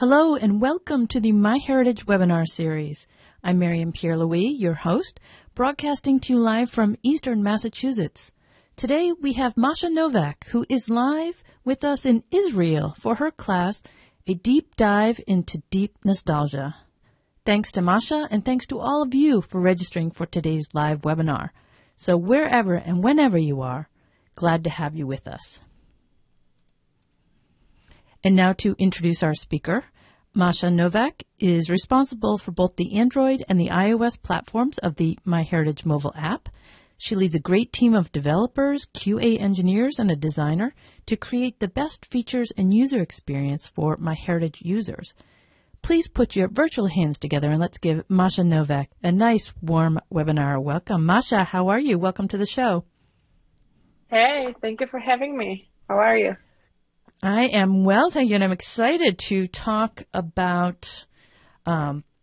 Hello and welcome to the MyHeritage webinar series. I'm Miriam Pierre-Louis, your host, broadcasting to you live from Eastern Massachusetts. Today we have Masha Novak, who is live with us in Israel for her class, A Deep Dive into Deep Nostalgia. Thanks to Masha and thanks to all of you for registering for today's live webinar. So wherever and whenever you are, glad to have you with us. And now to introduce our speaker. Masha Novak is responsible for both the Android and the iOS platforms of the MyHeritage mobile app. She leads a great team of developers, QA engineers, and a designer to create the best features and user experience for MyHeritage users. Please put your virtual hands together and let's give Masha Novak a nice, warm webinar welcome. Masha, how are you? Welcome to the show. Hey, thank you for having me. How are you? I am well, thank you, and I'm excited to talk about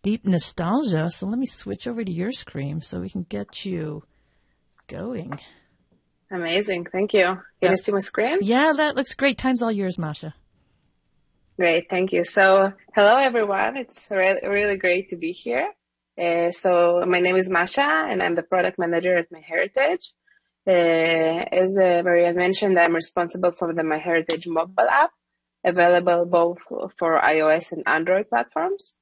deep nostalgia. So let me switch over to your screen so we can get you going. Amazing, thank you. Can you see my screen? Yeah, that looks great. Time's all yours, Masha. Great, thank you. So, hello everyone. It's really great to be here. So, my name is Masha, and I'm the product manager at MyHeritage. As Marianne mentioned, I'm responsible for the MyHeritage mobile app, available both for iOS and Android platforms.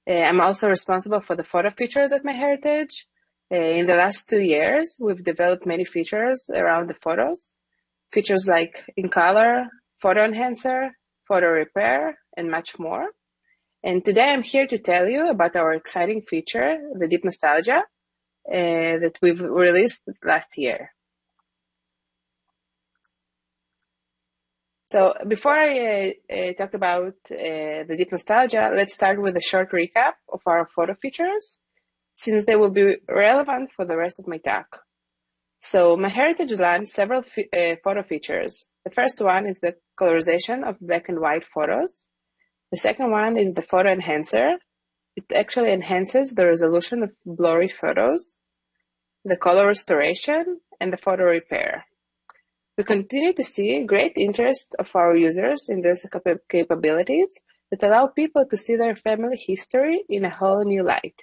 I'm also responsible for the photo features at MyHeritage. In the last 2 years, we've developed many features around the photos. Features like In Color, Photo Enhancer, Photo Repair, and much more. And today I'm here to tell you about our exciting feature, the Deep Nostalgia, that we've released last year. So before I talk about the Deep Nostalgia, let's start with a short recap of our photo features, since they will be relevant for the rest of my talk. So MyHeritage launched several photo features. The first one is the colorization of black and white photos. The second one is the Photo Enhancer. It actually enhances the resolution of blurry photos, the color restoration, and the photo repair. We continue to see great interest of our users in these capabilities that allow people to see their family history in a whole new light.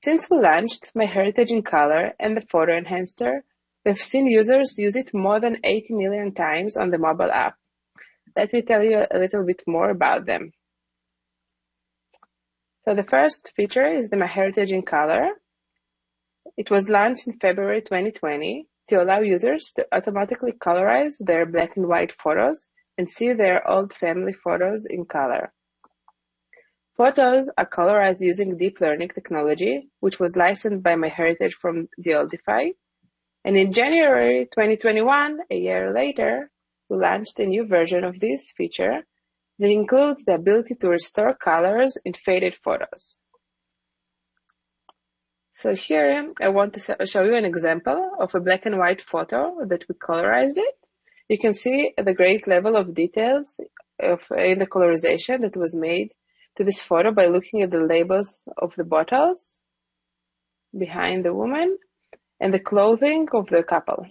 Since we launched MyHeritage In Color and the Photo Enhancer, we've seen users use it more than 80 million times on the mobile app. Let me tell you a little bit more about them. So the first feature is the MyHeritage In Color. It was launched in February 2020 to allow users to automatically colorize their black and white photos and see their old family photos in color. Photos are colorized using deep learning technology, which was licensed by MyHeritage from Deoldify. And in January 2021, a year later, we launched a new version of this feature that includes the ability to restore colors in faded photos. So here, I want to show you an example of a black and white photo that we colorized it. You can see the great level of details in the colorization that was made to this photo by looking at the labels of the bottles behind the woman and the clothing of the couple.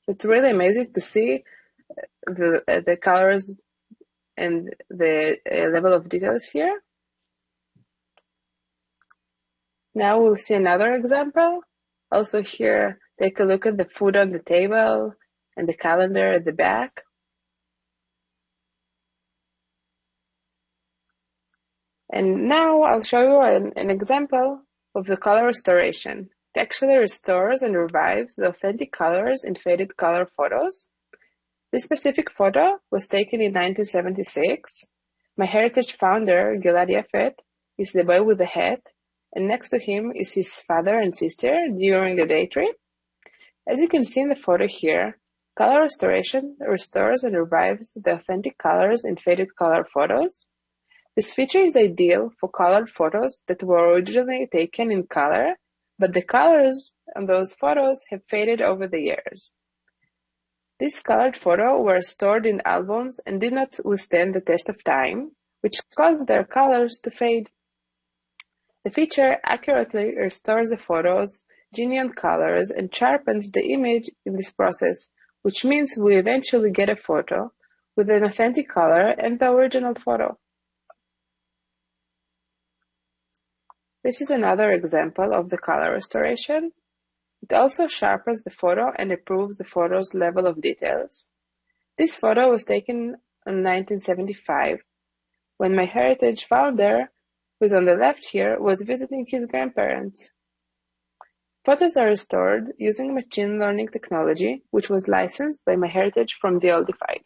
It's really amazing to see the colors and the level of details here. Now we'll see another example. Also here, take a look at the food on the table and the calendar at the back. And now I'll show you an example of the color restoration. It actually restores and revives the authentic colors in faded color photos. This specific photo was taken in 1976. MyHeritage founder, Gilad Yafet, is the boy with the hat, and next to him is his father and sister during the day trip. As you can see in the photo here, color restoration restores and revives the authentic colors in faded color photos. This feature is ideal for colored photos that were originally taken in color, but the colors on those photos have faded over the years. These colored photos were stored in albums and did not withstand the test of time, which caused their colors to fade. The feature accurately restores the photos, genuine colors, and sharpens the image in this process, which means we eventually get a photo with an authentic color and the original photo. This is another example of the color restoration. It also sharpens the photo and improves the photo's level of details. This photo was taken in 1975, when MyHeritage founder, who is on the left here, was visiting his grandparents. Photos are restored using machine learning technology, which was licensed by MyHeritage from the Oldify.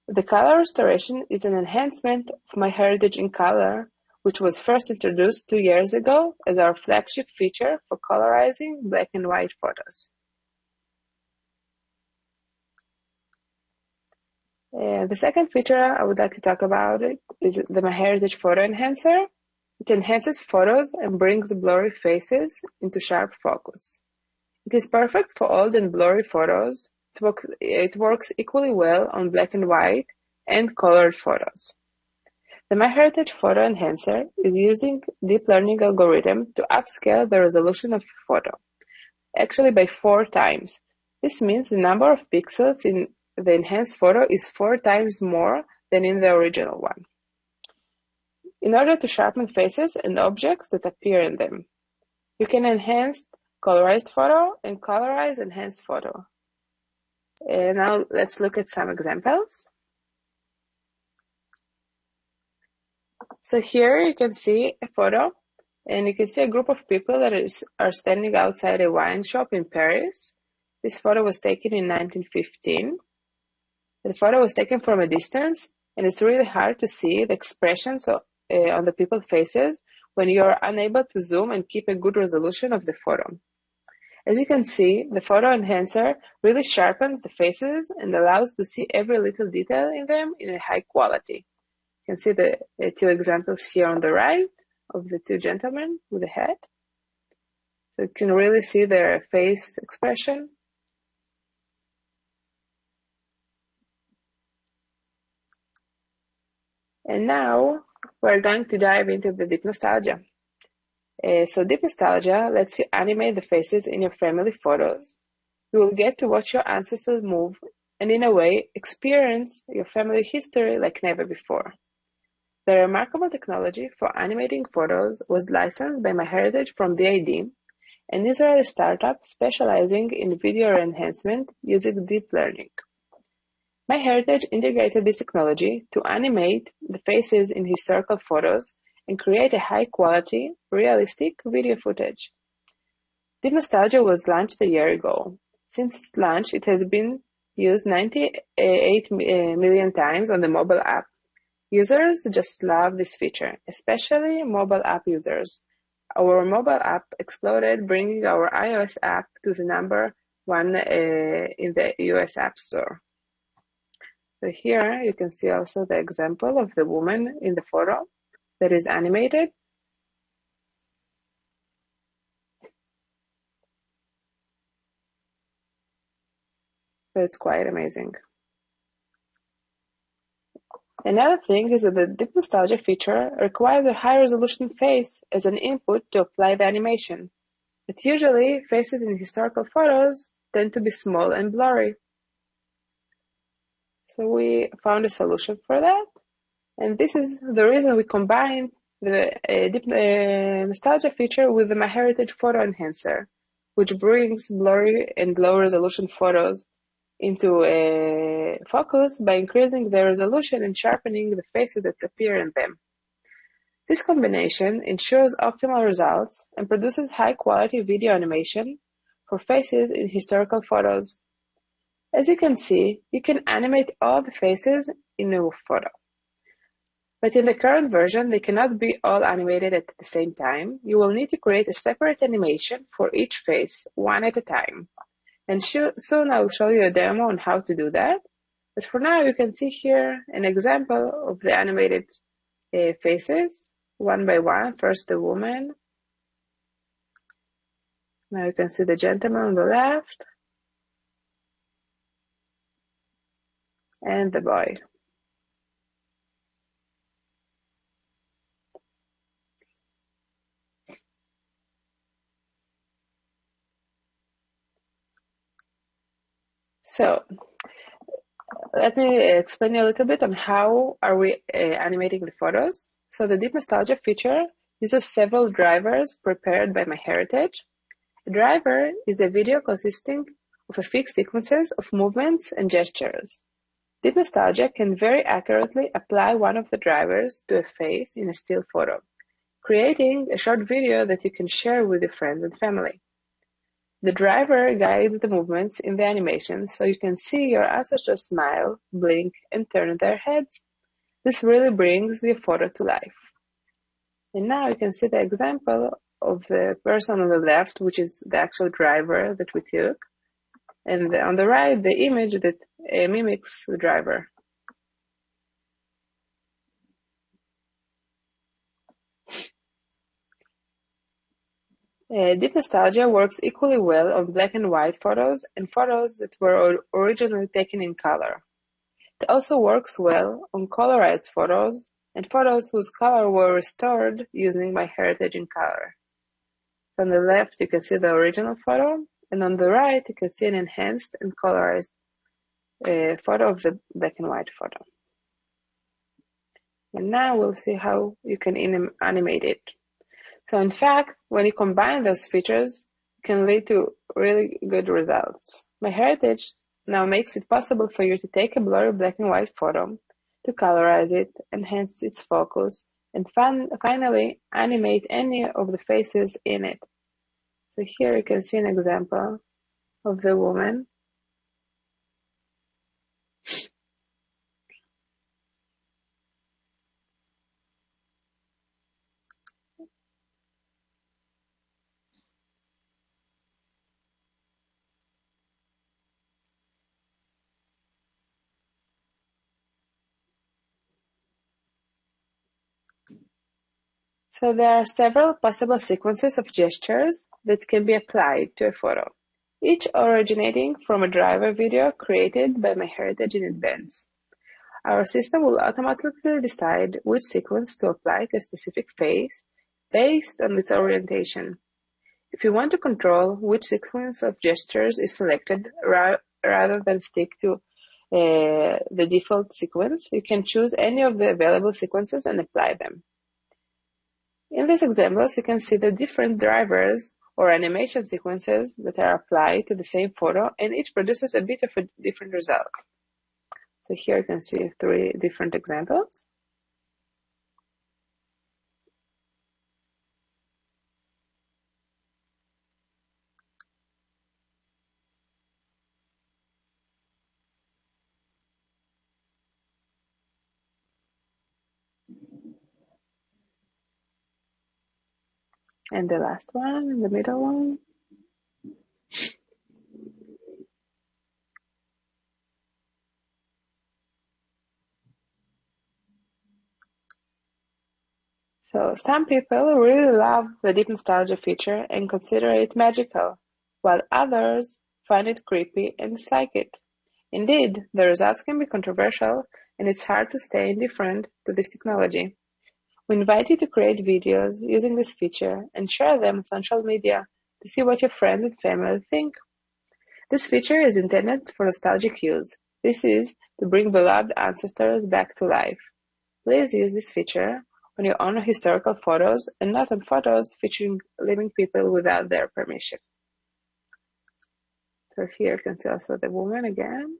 The color restoration is an enhancement of MyHeritage in Color, which was first introduced 2 years ago as our flagship feature for colorizing black and white photos. The second feature I would like to talk about is the MyHeritage Photo Enhancer. It enhances photos and brings blurry faces into sharp focus. It is perfect for old and blurry photos. It works equally well on black and white and colored photos. The MyHeritage Photo Enhancer is using deep learning algorithm to upscale the resolution of a photo, actually by 4 times. This means the number of pixels in the enhanced photo is 4 times more than in the original one, in order to sharpen faces and objects that appear in them. You can enhance colorized photo and colorize enhanced photo. Now let's look at some examples. So here you can see a photo, and you can see a group of people that are standing outside a wine shop in Paris. This photo was taken in 1915. The photo was taken from a distance, and it's really hard to see the expressions on the people's faces when you're unable to zoom and keep a good resolution of the photo. As you can see, the photo enhancer really sharpens the faces and allows to see every little detail in them in a high quality. You can see the 2 examples here on the right of the 2 gentlemen with the hat. So you can really see their face expression. And now we're going to dive into the deep nostalgia. So deep nostalgia lets you animate the faces in your family photos. You will get to watch your ancestors move and, in a way, experience your family history like never before. The remarkable technology for animating photos was licensed by MyHeritage from DID, an Israeli startup specializing in video enhancement using deep learning. MyHeritage integrated this technology to animate the faces in historical photos and create a high-quality, realistic video footage. Deep Nostalgia was launched a year ago. Since its launch, it has been used 98 million times on the mobile app. Users just love this feature, especially mobile app users. Our mobile app exploded, bringing our iOS app to the number 1 in the US App Store. So here you can see also the example of the woman in the photo that is animated. So it's quite amazing. Another thing is that the Deep Nostalgia feature requires a high-resolution face as an input to apply the animation. But usually, faces in historical photos tend to be small and blurry. So we found a solution for that, and this is the reason we combined the Deep Nostalgia feature with the MyHeritage Photo Enhancer, which brings blurry and low-resolution photos into focus by increasing the resolution and sharpening the faces that appear in them. This combination ensures optimal results and produces high-quality video animation for faces in historical photos. As you can see, you can animate all the faces in a photo. But in the current version, they cannot be all animated at the same time. You will need to create a separate animation for each face, one at a time. And soon I will show you a demo on how to do that. But for now, you can see here an example of the animated faces, one by one. First the woman. Now you can see the gentleman on the left. And the boy. So let me explain you a little bit on how are we animating the photos. So the Deep Nostalgia feature These are several drivers prepared by MyHeritage. A driver is a video consisting of a fixed sequences of movements and gestures. Deep Nostalgia can very accurately apply one of the drivers to a face in a still photo, creating a short video that you can share with your friends and family. The driver guides the movements in the animation so you can see your ancestors smile, blink, and turn their heads. This really brings your photo to life. And now you can see the example of the person on the left, which is the actual driver that we took, and on the right, the image that mimics the driver. Deep Nostalgia works equally well on black and white photos and photos that were originally taken in color. It also works well on colorized photos and photos whose color were restored using MyHeritage in Color. On the left, you can see the original photo, and on the right, you can see an enhanced and colorized photo of the black and white photo. And now we'll see how you can animate it. So in fact, when you combine those features, it can lead to really good results. MyHeritage now makes it possible for you to take a blurry black and white photo, to colorize it, enhance its focus, and finally animate any of the faces in it. So here you can see an example of the woman. So there are several possible sequences of gestures that can be applied to a photo, each originating from a driver video created by MyHeritage in advance. Our system will automatically decide which sequence to apply to a specific face based on its orientation. If you want to control which sequence of gestures is selected rather than stick to the default sequence, you can choose any of the available sequences and apply them. In these examples, you can see the different drivers or animation sequences that are applied to the same photo, and each produces a bit of a different result. So here you can see 3 different examples. And the last one, the middle one. So some people really love the deep nostalgia feature and consider it magical, while others find it creepy and dislike it. Indeed, the results can be controversial, and it's hard to stay indifferent to this technology. We invite you to create videos using this feature and share them on social media to see what your friends and family think. This feature is intended for nostalgic use. This is to bring beloved ancestors back to life. Please use this feature on your own historical photos and not on photos featuring living people without their permission. So here you can see also the woman again.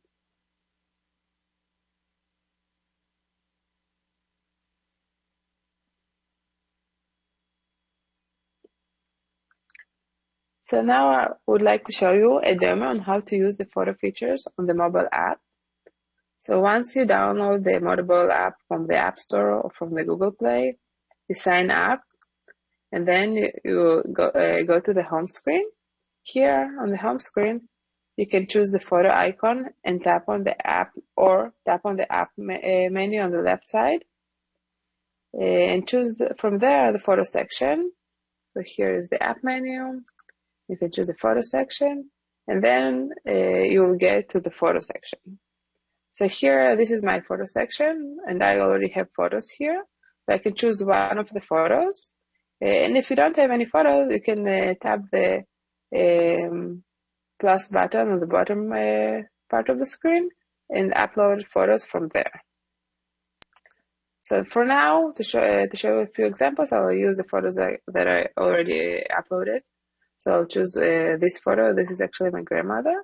So now I would like to show you a demo on how to use the photo features on the mobile app. So once you download the mobile app from the App Store or from the Google Play, you sign up, and then you go to the home screen. Here on the home screen, you can choose the photo icon and tap on the app, or tap on the app menu on the left side, and choose from there the photo section. So here is the app menu. You can choose the photo section, and then you will get to the photo section. So here, this is my photo section, and I already have photos here. So I can choose one of the photos. And if you don't have any photos, you can tap the plus button on the bottom part of the screen and upload photos from there. So for now, to show a few examples, I will use the photos that I already uploaded. So I'll choose this photo. This is actually my grandmother.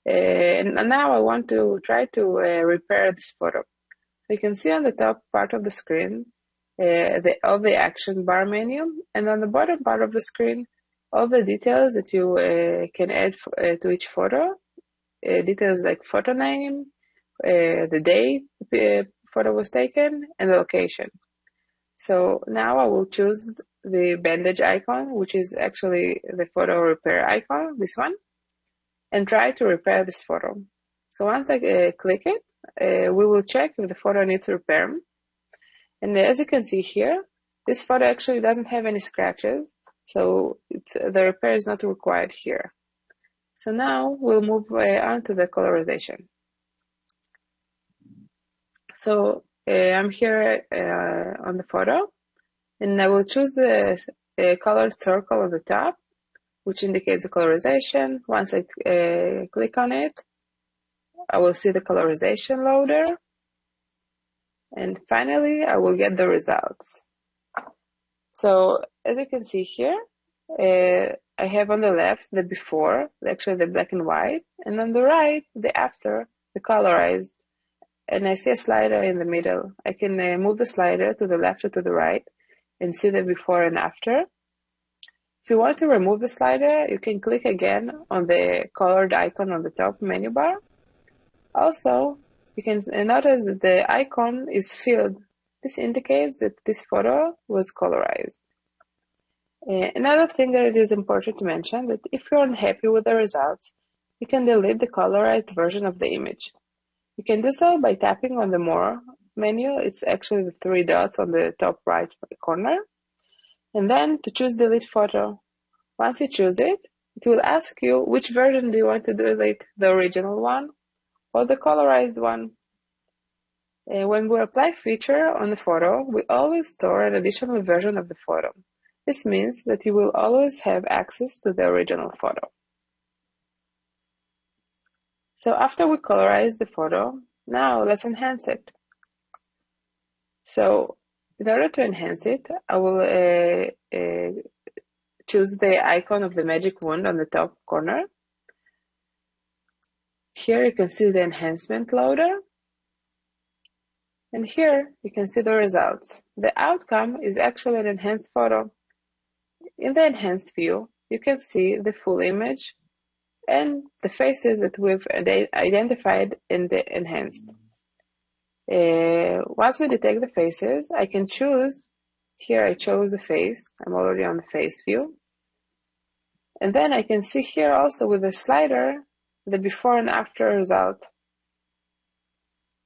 And now I want to try to repair this photo. So you can see on the top part of the screen all the action bar menu, and on the bottom part of the screen, all the details that you can add to each photo. Details like photo name, the date the photo was taken, and the location. So now I will choose the bandage icon, which is actually the photo repair icon, this one, and try to repair this photo. So once I click it, we will check if the photo needs repair. And as you can see here, this photo actually doesn't have any scratches, so the repair is not required here. So now we'll move on to the colorization. So I'm here on the photo, and I will choose the colored circle on the top, which indicates the colorization. Once I click on it, I will see the colorization loader. And finally, I will get the results. So as you can see here, I have on the left the before, actually the black and white, and on the right, the after, the colorized. And I see a slider in the middle. I can move the slider to the left or to the right and see the before and after. If you want to remove the slider, you can click again on the colored icon on the top menu bar. Also, you can notice that the icon is filled. This indicates that this photo was colorized. Another thing that it is important to mention that if you're unhappy with the results, you can delete the colorized version of the image. You can do so by tapping on the More menu. It's actually the three dots on the top right corner. And then to choose Delete Photo. Once you choose it, it will ask you which version do you want to delete, the original one or the colorized one. When we apply feature on the photo, we always store an additional version of the photo. This means that you will always have access to the original photo. So after we colorize the photo, now let's enhance it. So in order to enhance it, I will choose the icon of the magic wand on the top corner. Here you can see the enhancement loader. And here you can see the results. The outcome is actually an enhanced photo. In the enhanced view, you can see the full image and the faces that we've identified in the enhanced. Once we detect the faces, I can choose, here I chose a face, I'm already on the face view. And then I can see here also with the slider, the before and after result.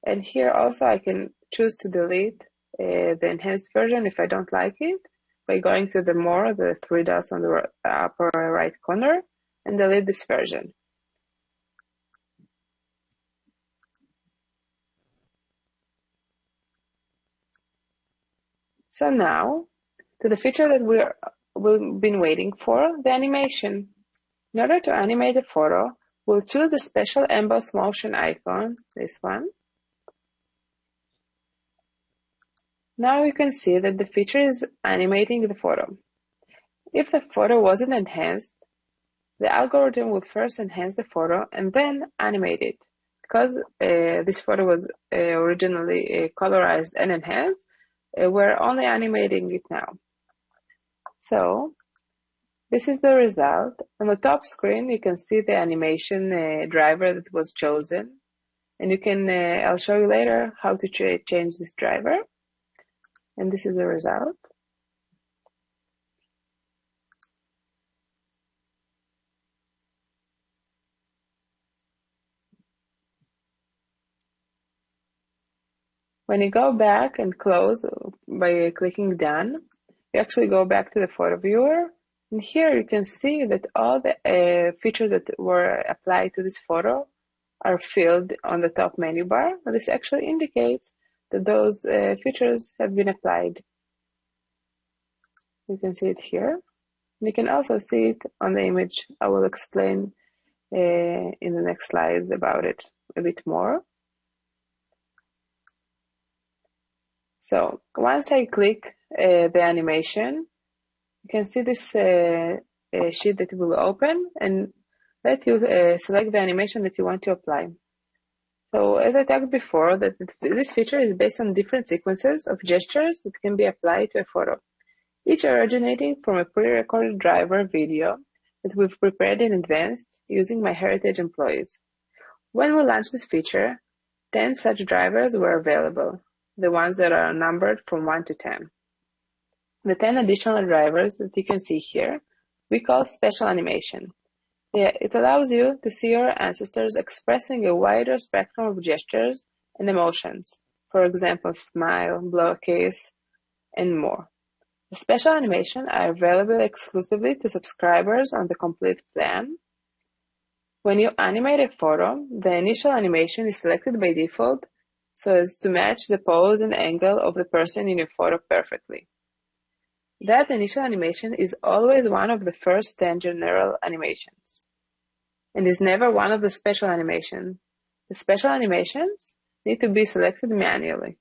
And here also I can choose to delete the enhanced version if I don't like it by going to the More, the three dots on the upper right corner, and delete this version. So now, to the feature that we've been waiting for, the animation. In order to animate the photo, we'll choose the special emboss motion icon, this one. Now you can see that the feature is animating the photo. If the photo wasn't enhanced, the algorithm will first enhance the photo and then animate it. Because this photo was originally colorized and enhanced, we're only animating it now. So this is the result. On the top screen, you can see the animation driver that was chosen. And you can, I'll show you later how to change this driver. And this is the result. When you go back and close by clicking done, you actually go back to the photo viewer. And here you can see that all the features that were applied to this photo are filled on the top menu bar. And this actually indicates that those features have been applied. You can see it here. You can also see it on the image. I will explain in the next slides about it a bit more. So once I click the animation, you can see this sheet that will open and let you select the animation that you want to apply. So as I talked before, that this feature is based on different sequences of gestures that can be applied to a photo, each originating from a pre-recorded driver video that we've prepared in advance using MyHeritage employees. When we launched this feature, 10 such drivers were available, the ones that are numbered from 1 to 10. The 10 additional drivers that you can see here, we call special animation. It allows you to see your ancestors expressing a wider spectrum of gestures and emotions, for example, smile, blow a kiss, and more. The special animation are available exclusively to subscribers on the complete plan. When you animate a photo, the initial animation is selected by default so as to match the pose and angle of the person in your photo perfectly. That initial animation is always one of the first 10 general animations and is never one of the special animations. The special animations need to be selected manually.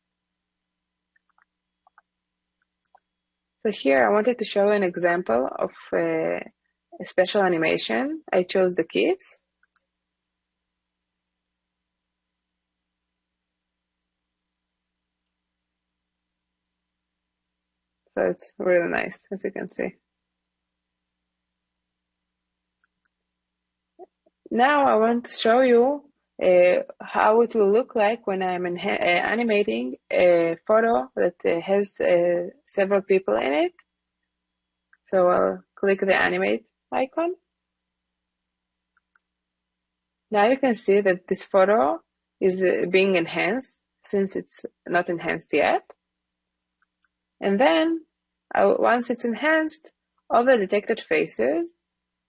So here I wanted to show an example of a special animation. I chose the kiss. So it's really nice, as you can see. Now I want to show you how it will look like when I'm animating a photo that has several people in it. So I'll click the animate icon. Now you can see that this photo is being enhanced since it's not enhanced yet. And then once it's enhanced, all the detected faces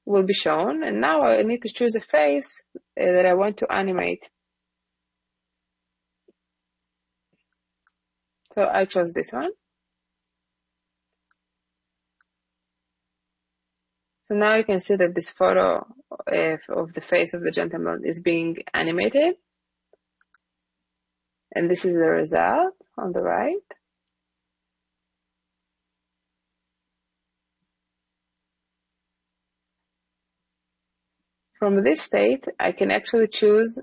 will be shown. And now I need to choose a face that I want to animate. So I chose this one. So now you can see that this photo of the face of the gentleman is being animated. And this is the result on the right. From this state, I can actually choose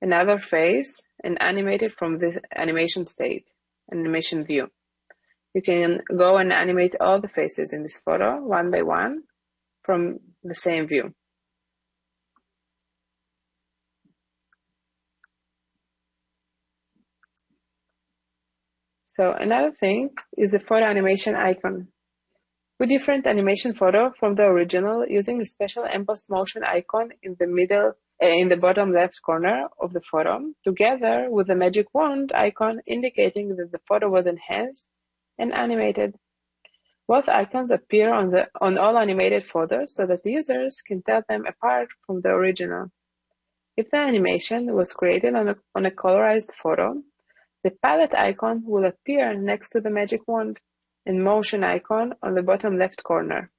another face and animate it from the animation state, animation view. You can go and animate all the faces in this photo one by one from the same view. So another thing is the photo animation icon. With different animation photo from the original using the special embossed motion icon in the bottom left corner of the photo, together with the magic wand icon indicating that the photo was enhanced and animated. Both icons appear on all animated photos so that users can tell them apart from the original. If the animation was created on a colorized photo, the palette icon will appear next to the magic wand and motion icon on the bottom left corner.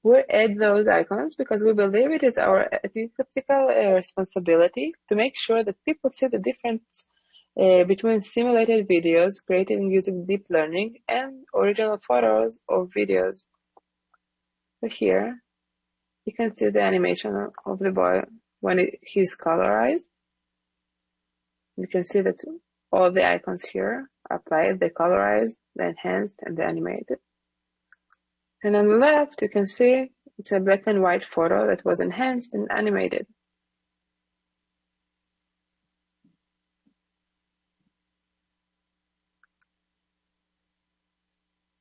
We add those icons because we believe it is our ethical responsibility to make sure that people see the difference between simulated videos created using deep learning and original photos or videos. So here, you can see the animation of the boy when he's colorized. You can see that all the icons here are applied, the colorized, the enhanced, and the animated. And on the left, you can see it's a black and white photo that was enhanced and animated.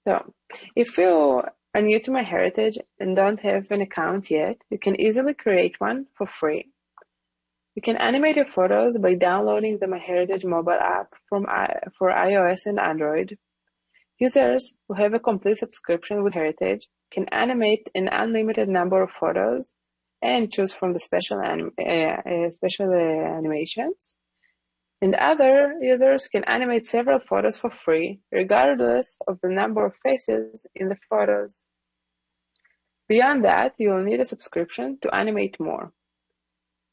So, if you are new to MyHeritage and don't have an account yet, you can easily create one for free. You can animate your photos by downloading the MyHeritage mobile app for iOS and Android. Users who have a complete subscription with Heritage can animate an unlimited number of photos and choose from the special animations. And other users can animate several photos for free, regardless of the number of faces in the photos. Beyond that, you will need a subscription to animate more.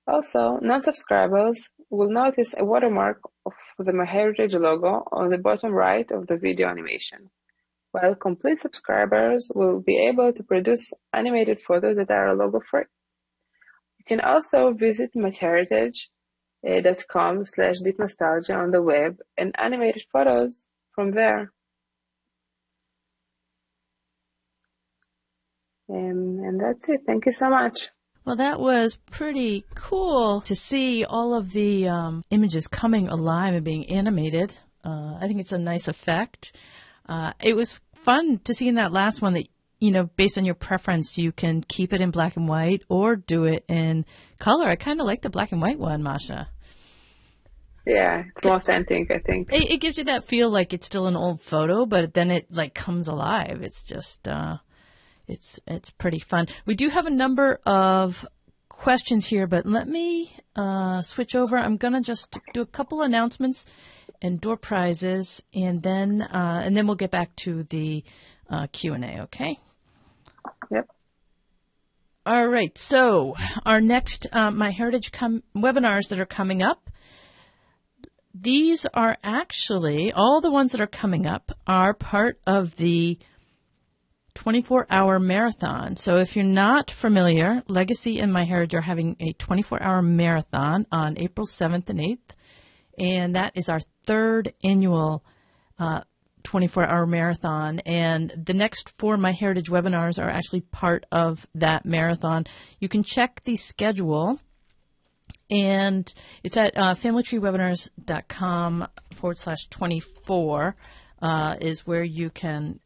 Also, non-subscribers will notice a watermark of the MyHeritage logo on the bottom right of the video animation, while complete subscribers will be able to produce animated photos that are logo-free. You can also visit myheritage.com/deepnostalgia on the web and animated photos from there. And that's it. Thank you so much. Well, that was pretty cool to see all of the images coming alive and being animated. I think it's a nice effect. It was fun to see in that last one that, based on your preference, you can keep it in black and white or do it in color. I kind of like the black and white one, Masha. Yeah, it's more authentic, I think. It gives you that feel like it's still an old photo, but then it comes alive. It's just... It's pretty fun. We do have a number of questions here, but let me switch over. I'm going to just do a couple announcements and door prizes, and then we'll get back to the Q&A, okay? Yep. All right. So our next MyHeritage webinars that are coming up, these are actually, all the ones that are coming up are part of the 24-hour marathon. So if you're not familiar, Legacy and MyHeritage are having a 24-hour marathon on April 7th and 8th, and that is our third annual 24-hour marathon. And the next 4 MyHeritage webinars are actually part of that marathon. You can check the schedule, and it's at familytreewebinars.com/24 is where you can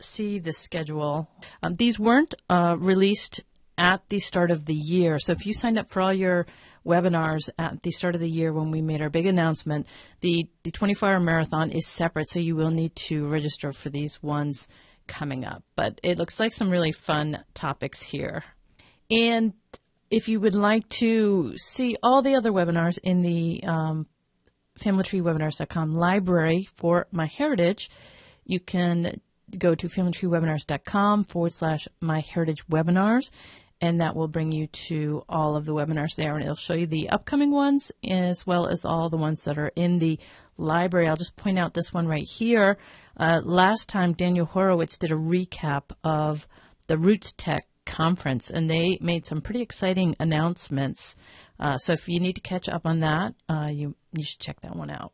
see the schedule. These weren't released at the start of the year. So if you signed up for all your webinars at the start of the year when we made our big announcement, the 24-hour marathon is separate, so you will need to register for these ones coming up. But it looks like some really fun topics here. And if you would like to see all the other webinars in the familytreewebinars.com library for MyHeritage, you can go to familytreewebinars.com/MyHeritageWebinars, and that will bring you to all of the webinars there, and it'll show you the upcoming ones as well as all the ones that are in the library. I'll just point out this one right here. Last time, Daniel Horowitz did a recap of the Roots Tech conference, and they made some pretty exciting announcements. So if you need to catch up on that, you should check that one out.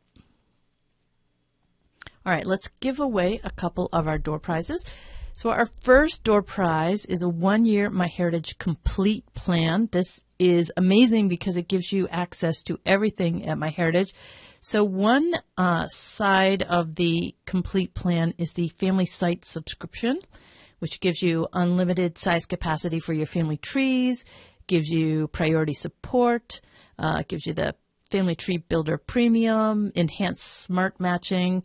All right, let's give away a couple of our door prizes. So our first door prize is a 1-year MyHeritage Complete Plan. This is amazing because it gives you access to everything at MyHeritage. So one side of the Complete Plan is the Family Site subscription, which gives you unlimited size capacity for your family trees, gives you priority support, gives you the Family Tree Builder Premium, enhanced smart matching,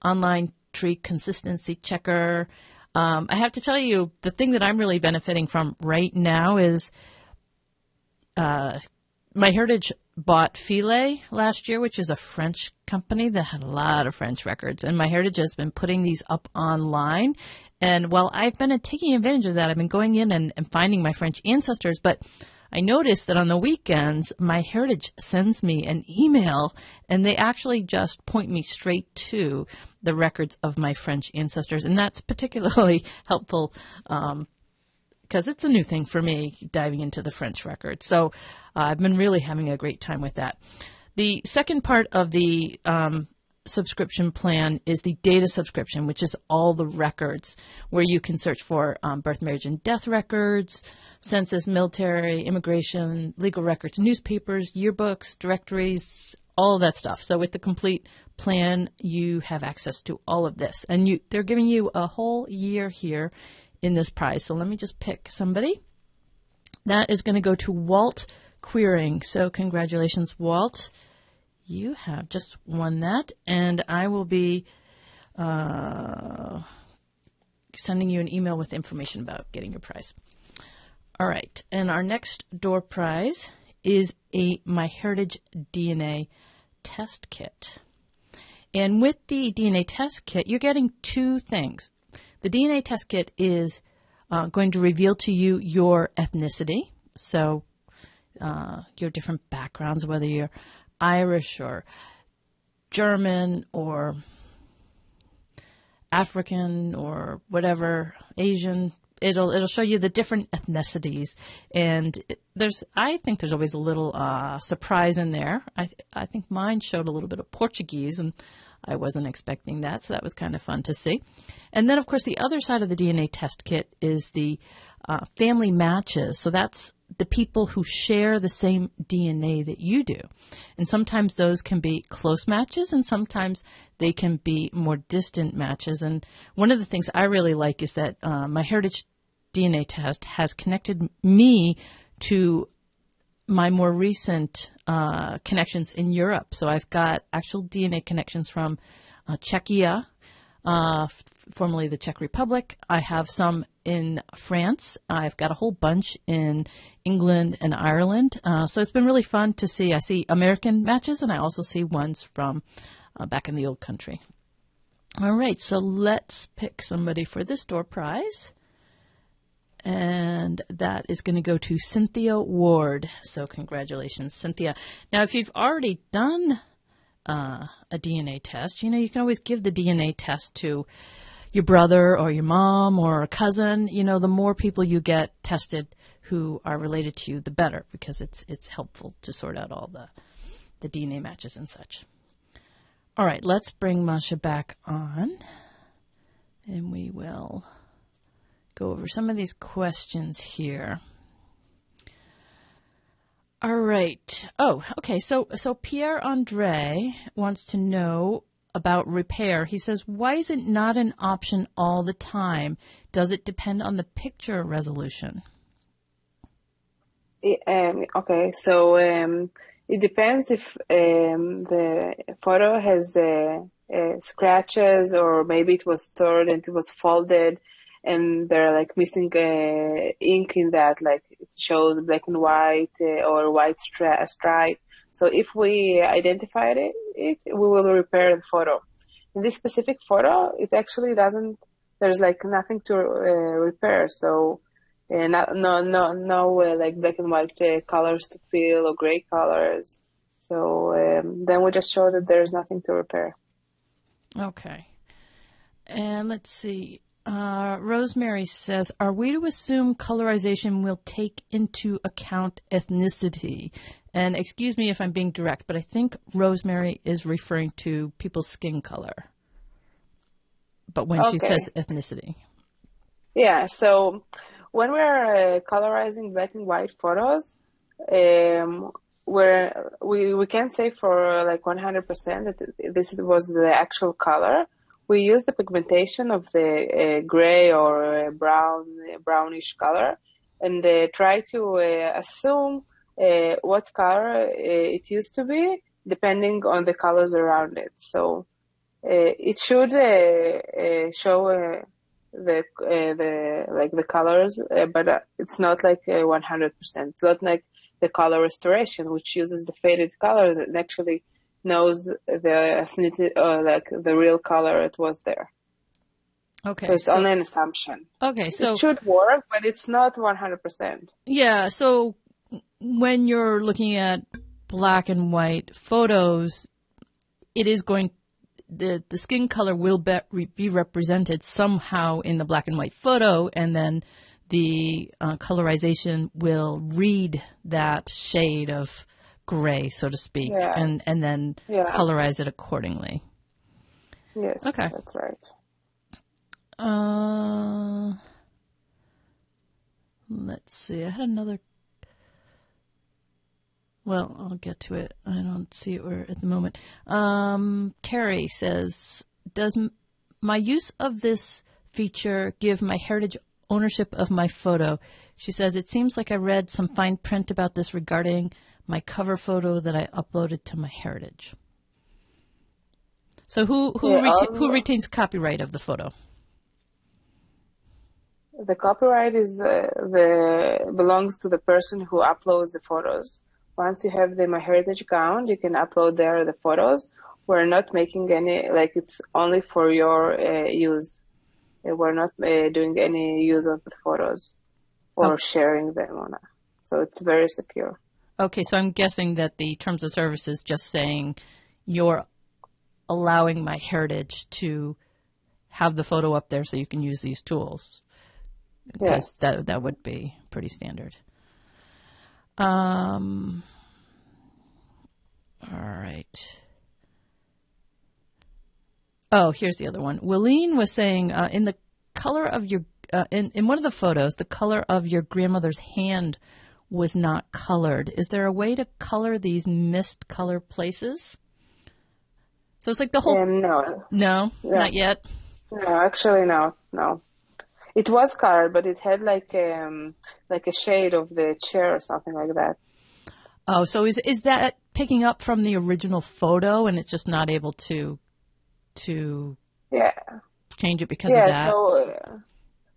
online tree consistency checker. I have to tell you, the thing that I'm really benefiting from right now is MyHeritage bought Filet last year, which is a French company that had a lot of French records. And MyHeritage has been putting these up online. And while I've been taking advantage of that, I've been going in and finding my French ancestors. But I noticed that on the weekends, MyHeritage sends me an email, and they actually just point me straight to the records of my French ancestors. And that's particularly helpful because it's a new thing for me, diving into the French records. So I've been really having a great time with that. The second part of the subscription plan is the data subscription, which is all the records where you can search for birth, marriage, and death records, census, military, immigration, legal records, newspapers, yearbooks, directories, all of that stuff. So with the complete plan, you have access to all of this. And they're giving you a whole year here in this prize. So let me just pick somebody. That is going to go to Walt Queering. So congratulations, Walt. You have just won that, and I will be sending you an email with information about getting your prize. All right, and our next door prize is a MyHeritage DNA test kit. And with the DNA test kit, you're getting two things. The DNA test kit is going to reveal to you your ethnicity. So your different backgrounds, whether you're Irish or German or African or whatever, Asian. It'll show you the different ethnicities, and I think there's always a little surprise in there. I think mine showed a little bit of Portuguese, and I wasn't expecting that, so that was kind of fun to see. And then, of course, the other side of the DNA test kit is the family matches. So that's the people who share the same DNA that you do. And sometimes those can be close matches, and sometimes they can be more distant matches. And one of the things I really like is that MyHeritage DNA test has connected me to my more recent connections in Europe. So I've got actual DNA connections from Czechia, formerly the Czech Republic. I have some in France. I've got a whole bunch in England and Ireland. So it's been really fun to see. I see American matches, and I also see ones from back in the old country. All right, so let's pick somebody for this door prize. And that is going to go to Cynthia Ward. So congratulations, Cynthia. Now, if you've already done a DNA test, you can always give the DNA test to your brother or your mom or a cousin. The more people you get tested who are related to you, the better, because it's helpful to sort out all the DNA matches and such. All right, let's bring Masha back on, and we will go over some of these questions here. All right. Oh, okay. So Pierre-Andre wants to know about repair. He says, why is it not an option all the time? Does it depend on the picture resolution? Okay, so it depends if the photo has scratches, or maybe it was stored and it was folded, and they're like missing ink in that, like it shows black and white or white stripe. So if we identified it, we will repair the photo. In this specific photo, it actually doesn't. There's like nothing to repair. So no like black and white colors to fill or gray colors. So then we just show that there's nothing to repair. Okay. And let's see. Rosemary says, are we to assume colorization will take into account ethnicity? And excuse me if I'm being direct, but I think Rosemary is referring to people's skin color. But when she says ethnicity. Yeah, so when we're colorizing black and white photos, we can't say for like 100% that this was the actual color. We use the pigmentation of the gray or brownish color, and try to assume what color it used to be, depending on the colors around it. So it should show the colors, but it's not like 100%. It's not like the color restoration, which uses the faded colors and actually knows the affinity, like the real color it was there. Okay. So it's only an assumption. Okay, so it should work, but it's not 100%. Yeah, so when you're looking at black and white photos, it is going, the skin color will be represented somehow in the black and white photo, and then the colorization will read that shade of gray, so to speak, and then colorize it accordingly. Yes, okay. That's right. Let's see. I had another. Well, I'll get to it. I don't see it at the moment. Carrie says, does my use of this feature give MyHeritage ownership of my photo? She says, it seems like I read some fine print about this regarding my cover photo that I uploaded to MyHeritage. So who retains copyright of the photo? The copyright belongs to the person who uploads the photos. Once you have the MyHeritage account, you can upload there the photos. We're not making any, like it's only for your use. We're not doing any use of the photos or sharing them on it. So it's very secure. Okay, so I'm guessing that the terms of service is just saying you're allowing MyHeritage to have the photo up there so you can use these tools, because Yes. that would be pretty standard. All right. Oh, here's the other one. Willeen was saying in the color of your in one of the photos, the color of your grandmother's hand was not colored. Is there a way to color these missed color places? So it's like the whole. No. No, Yeah. not yet. No, actually, no. No. It was colored, but it had like a shade of the chair or something like that. Oh, so is that picking up from the original photo, and it's just not able to Yeah. change it because of Yeah. that?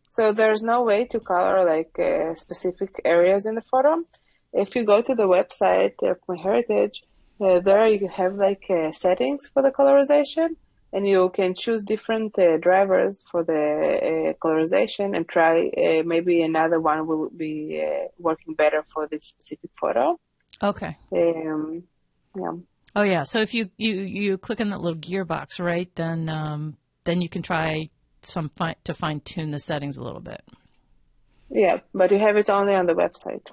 So there's no way to color like specific areas in the photo. If you go to the website of MyHeritage, there you have like settings for the colorization, and you can choose different drivers for the colorization and try maybe another one will be working better for this specific photo. Okay. Yeah. Oh yeah. So if you click on that little gearbox, right, then you can try to fine tune the settings a little bit. Yeah, but you have it only on the website.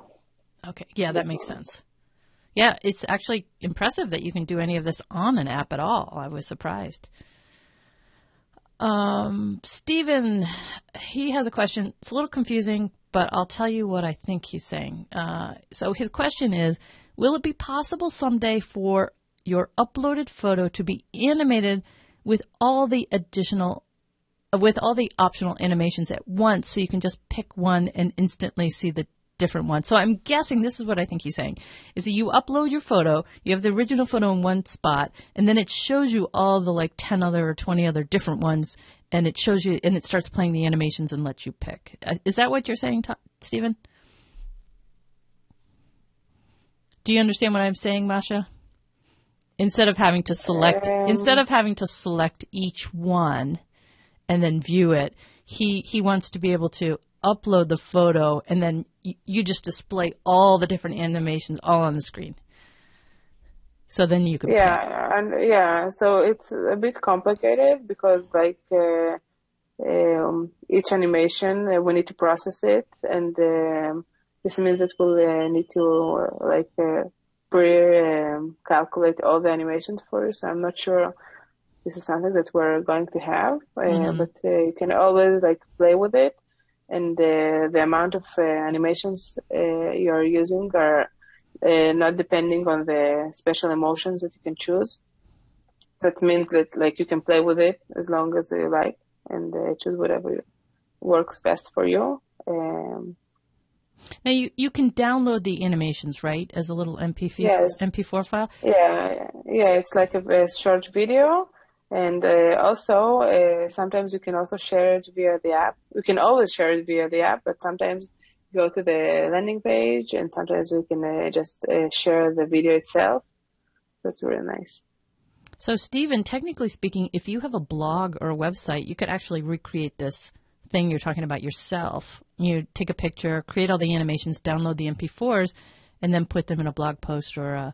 Okay. Yeah, that makes sense. Yeah, it's actually impressive that you can do any of this on an app at all. I was surprised. Stephen, he has a question. It's a little confusing, but I'll tell you what I think he's saying. So his question is, will it be possible someday for your uploaded photo to be animated with all the optional animations at once, so you can just pick one and instantly see the different one? So I'm guessing this is what I think he's saying, is that you upload your photo, you have the original photo in one spot, and then it shows you all the like 10 other or 20 other different ones, and it shows you, and it starts playing the animations and lets you pick. Is that what you're saying, Stephen? Do you understand what I'm saying, Masha? Instead of having to select each one and then view it, he wants to be able to upload the photo and then you just display all the different animations all on the screen. So then you can pick. So it's a bit complicated because like each animation we need to process it, and this means that we'll need to calculate all the animations for you. So I'm not sure this is something that we're going to have, but you can always like play with it, and the amount of animations you're using are not depending on the special emotions that you can choose. That means that like you can play with it as long as you like, and choose whatever works best for you. Now you can download the animations, right, as a little MP4 file? Yeah, it's like a short video. And also, sometimes you can also share it via the app. You can always share it via the app, but sometimes you go to the landing page, and sometimes you can just share the video itself. That's really nice. So, Stephen, technically speaking, if you have a blog or a website, you could actually recreate this thing you're talking about yourself. You take a picture, create all the animations, download the MP4s, and then put them in a blog post or a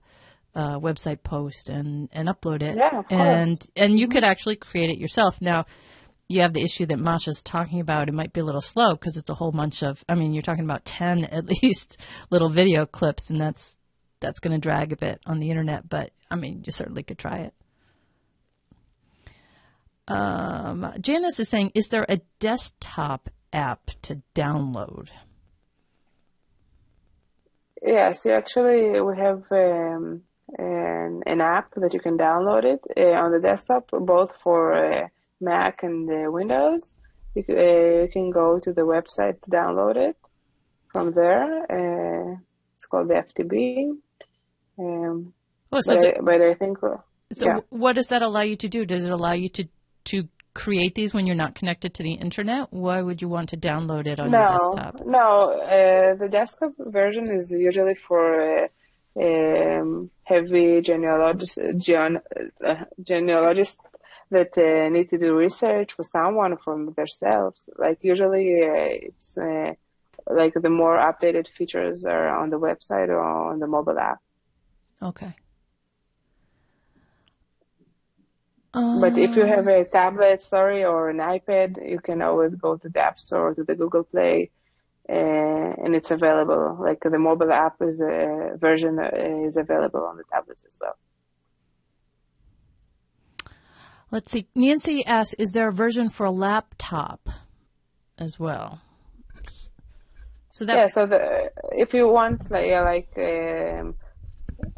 website post and upload it. Yeah, of course. And you could actually create it yourself. Now, you have the issue that Masha's talking about. It might be a little slow because it's a whole bunch of, you're talking about 10 at least little video clips, and that's going to drag a bit on the internet, but you certainly could try it. Janice is saying, is there a desktop app to download? Yes, we have an app that you can download it on the desktop, both for Mac and Windows. You can go to the website to download it from there. It's called the FTB. But I think... What does that allow you to do? Does it allow you to create these when you're not connected to the internet? Why would you want to download it on your desktop? No, the desktop version is usually for heavy genealogists that need to do research for someone from themselves. Like usually it's like the more updated features are on the website or on the mobile app. Okay. But if you have a tablet, or an iPad, you can always go to the App Store or to the Google Play, and it's available. Like the mobile app version is available on the tablets as well. Let's see. Nancy asks, is there a version for a laptop as well? So that if you want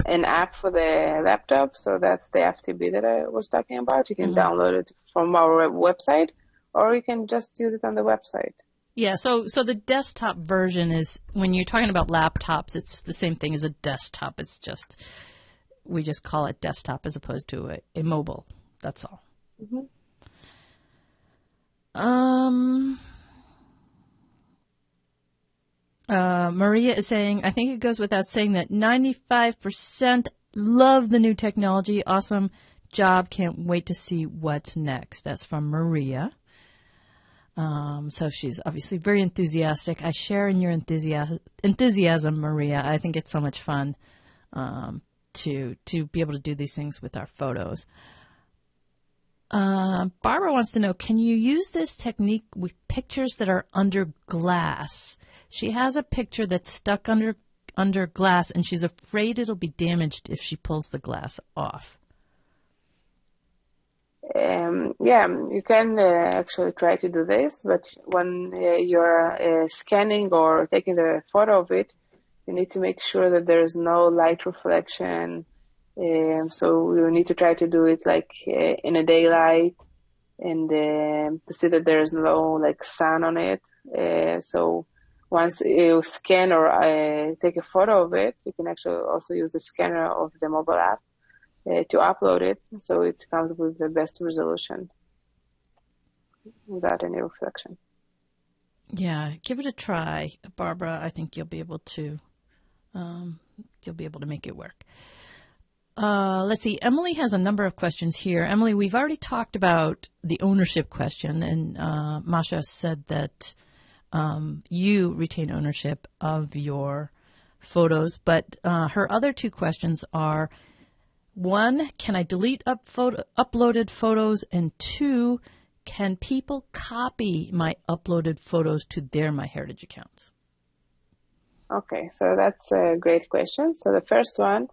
an app for the laptop, so that's the FTP that I was talking about. You can download it from our website, or you can just use it on the website. Yeah, so the desktop version is, when you're talking about laptops, it's the same thing as a desktop. It's just, we just call it desktop as opposed to a mobile. That's all. Maria is saying, I think it goes without saying that 95% love the new technology. Awesome job. Can't wait to see what's next. That's from Maria. So she's obviously very enthusiastic. I share in your enthusiasm, Maria. I think it's so much fun to be able to do these things with our photos. Barbara wants to know, can you use this technique with pictures that are under glass? She has a picture that's stuck under glass, and she's afraid it'll be damaged if she pulls the glass off. You can actually try to do this, but when you're scanning or taking the photo of it, you need to make sure that there's no light reflection. So you need to try to do it in a daylight, and to see that there's no sun on it. So once you scan or take a photo of it, you can actually also use the scanner of the mobile app to upload it, so it comes with the best resolution without any reflection. Yeah, give it a try, Barbara. I think you'll be able to make it work. Let's see. Emily has a number of questions here. Emily, we've already talked about the ownership question, and Masha said that you retain ownership of your photos. But her other two questions are, one, can I delete uploaded photos? And two, can people copy my uploaded photos to their MyHeritage accounts? Okay, so that's a great question. So the first one,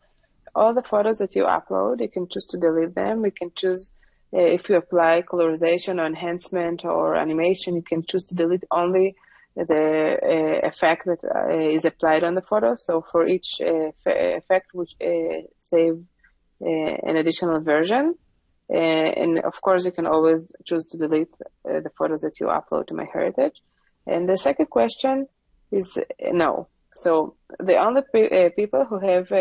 all the photos that you upload, you can choose to delete them. You can choose, if you apply colorization or enhancement or animation, you can choose to delete only the effect that is applied on the photo. So for each effect, which save an additional version. And of course, you can always choose to delete the photos that you upload to MyHeritage. And the second question is no. So the only people who have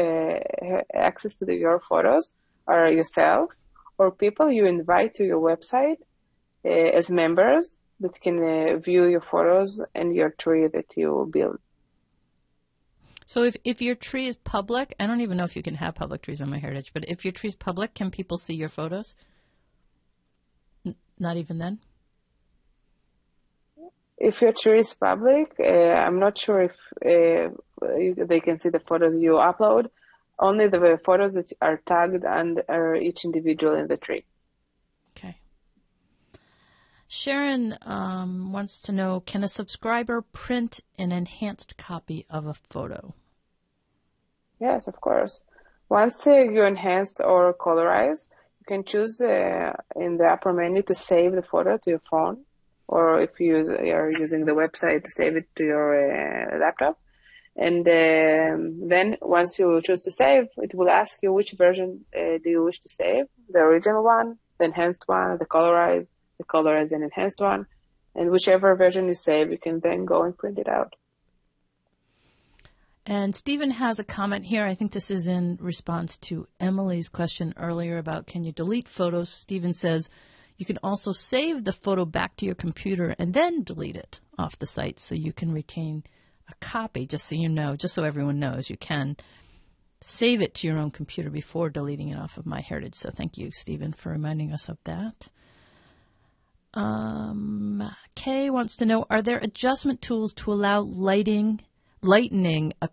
access to your photos are yourself or people you invite to your website as members that can view your photos and your tree that you build. So if your tree is public, I don't even know if you can have public trees on MyHeritage, but if your tree is public, can people see your photos? Not even then? If your tree is public, I'm not sure if they can see the photos you upload. Only the photos that are tagged under each individual in the tree. Okay. Sharon wants to know, can a subscriber print an enhanced copy of a photo? Yes, of course. Once you enhanced or colorize, you can choose in the upper menu to save the photo to your phone, or if you're using the website, to save it to your laptop. And then once you choose to save, it will ask you which version do you wish to save, the original one, the enhanced one, the colorized and enhanced one. And whichever version you save, you can then go and print it out. And Stephen has a comment here. I think this is in response to Emily's question earlier about can you delete photos. Stephen says you can also save the photo back to your computer and then delete it off the site so you can retain a copy, just so you know, just so everyone knows. You can save it to your own computer before deleting it off of MyHeritage. So thank you, Stephen, for reminding us of that. Kay wants to know, are there adjustment tools to allow lightening a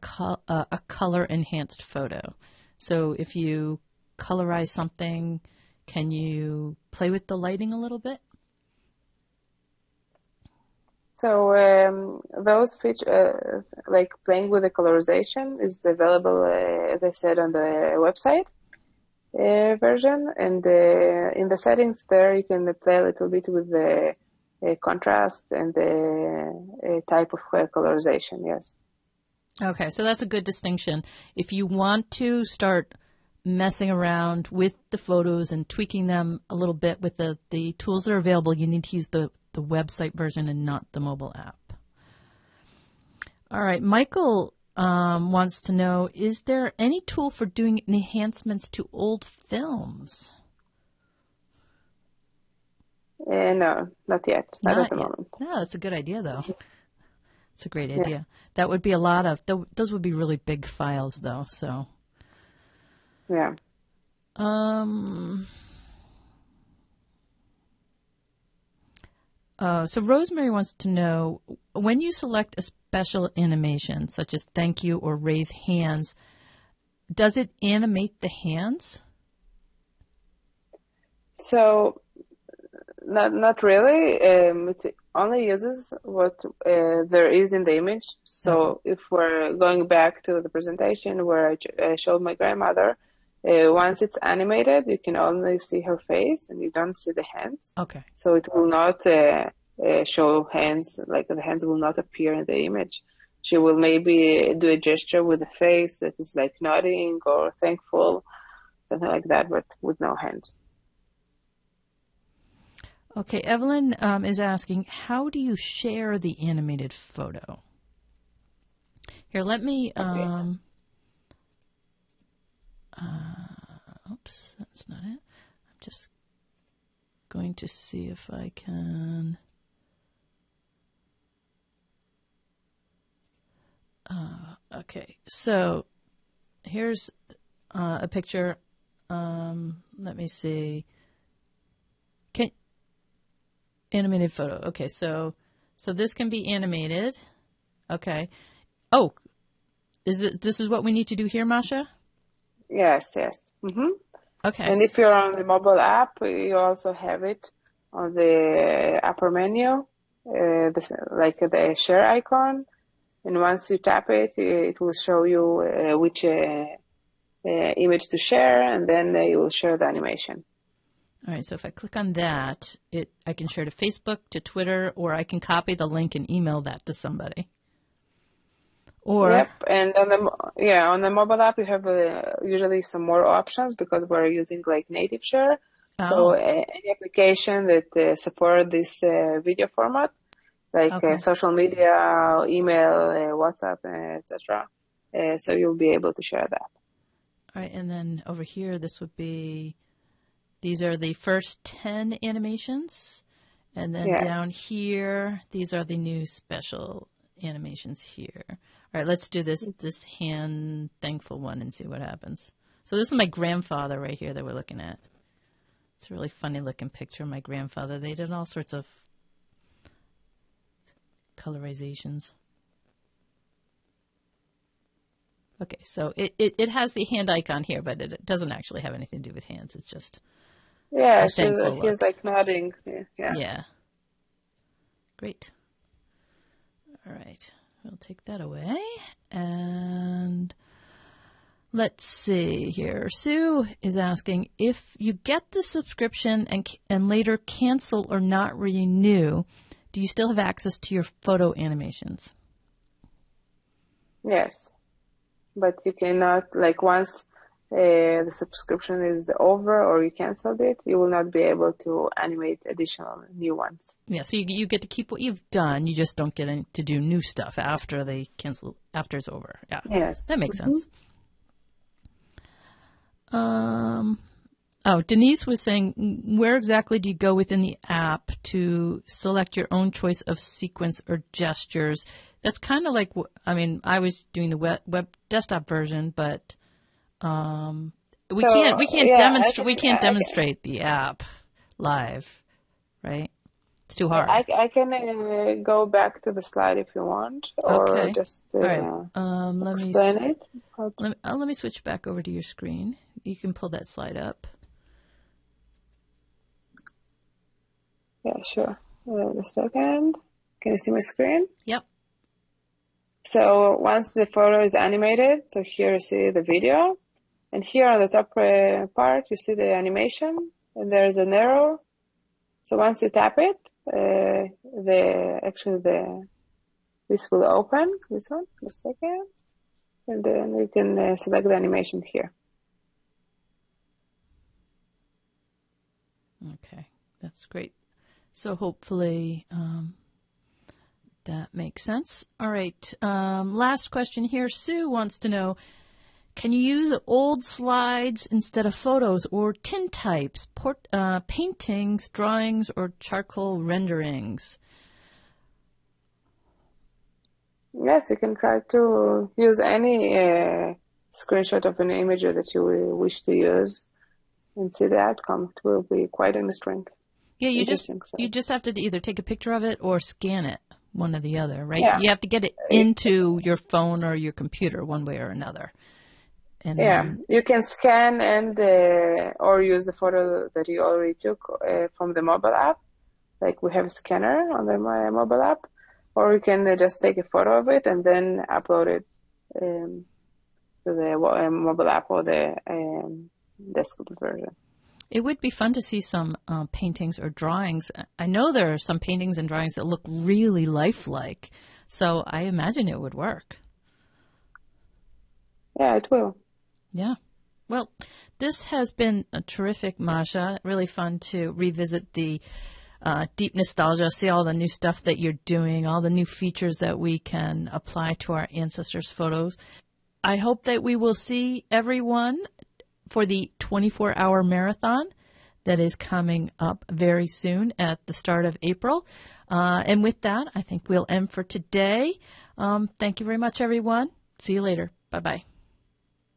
color-enhanced photo? So if you colorize something, can you play with the lighting a little bit? So those features, like playing with the colorization, is available, as I said, on the website version. And in the settings there, you can play a little bit with the contrast and the type of colorization, yes. Okay, so that's a good distinction. If you want to start messing around with the photos and tweaking them a little bit with the tools that are available, you need to use the website version and not the mobile app. All right, Michael wants to know, is there any tool for doing enhancements to old films? No, not yet. Not at the moment. No, that's a good idea, though. It's a great idea. That would be a lot of, those would be really big files, though, so. Yeah. So Rosemary wants to know, when you select a special animation, such as thank you or raise hands, does it animate the hands? So, not really. It only uses what there is in the image. So if we're going back to the presentation where I showed my grandmother, once it's animated, you can only see her face and you don't see the hands. Okay. So it will not show hands, like the hands will not appear in the image. She will maybe do a gesture with the face that is like nodding or thankful, something like that, but with no hands. Okay, Evelyn is asking, how do you share the animated photo? Here, let me, oops, that's not it. I'm just going to see if I can, okay, so here's a picture. Let me see. Animated photo. Okay, so this can be animated. Okay. Oh, this is what we need to do here, Masha? Yes, yes. Mm-hmm. Okay. And if you're on the mobile app, you also have it on the upper menu, like the share icon. And once you tap it, it will show you which image to share, and then you will share the animation. All right, so if I click on that, I can share to Facebook, to Twitter, or I can copy the link and email that to somebody. Or yep, and on the mobile app you have usually some more options because we're using like native share. Oh. So any application that support this video format, like social media, email, WhatsApp, etc. So you'll be able to share that. All right, and then over here, this would be. These are the first 10 animations. And then down here, these are the new special animations here. All right, let's do this hand thankful one and see what happens. So this is my grandfather right here that we're looking at. It's a really funny looking picture of my grandfather. They did all sorts of colorizations. Okay, so it has the hand icon here, but it doesn't actually have anything to do with hands. It's just... Yeah, so he's like nodding. Yeah. Great. All right. We'll take that away. And let's see here. Sue is asking, if you get the subscription and later cancel or not renew, do you still have access to your photo animations? Yes. But you cannot, like once the subscription is over or you canceled it, you will not be able to animate additional new ones. Yeah, so you get to keep what you've done. You just don't get to do new stuff after they cancel, after it's over. Yeah. Yes. That makes sense. Denise was saying, where exactly do you go within the app to select your own choice of sequence or gestures? That's kind of like, I was doing the web desktop version, but we can't demonstrate the app live, right? It's too hard. I can go back to the slide if you want, or Okay. just All right. explain it. Let me switch back over to your screen. You can pull that slide up. Yeah, sure. Wait a second. Can you see my screen? Yep. So once the photo is animated, so here you see the video, and here on the top part you see the animation, and there's an arrow. So once you tap it, this will open. This one, just a second, and then you can select the animation here. Okay, that's great. So hopefully that makes sense. All right. Last question here. Sue wants to know, can you use old slides instead of photos or tintypes, paintings, drawings, or charcoal renderings? Yes, you can try to use any screenshot of an image that you wish to use and see the outcome. It will be quite interesting. Yeah, you just have to either take a picture of it or scan it, one or the other, right? Yeah. You have to get it into your phone or your computer one way or another. And you can scan and or use the photo that you already took from the mobile app. Like we have a scanner on the My mobile app, or you can just take a photo of it and then upload it to the mobile app or the desktop version. It would be fun to see some paintings or drawings. I know there are some paintings and drawings that look really lifelike, so I imagine it would work. Yeah, it will. Yeah. Well, this has been a terrific, Masha. Really fun to revisit the deep nostalgia, see all the new stuff that you're doing, all the new features that we can apply to our ancestors' photos. I hope that we will see everyone for the 24-hour marathon that is coming up very soon at the start of April. And with that, I think we'll end for today. Thank you very much, everyone. See you later. Bye-bye.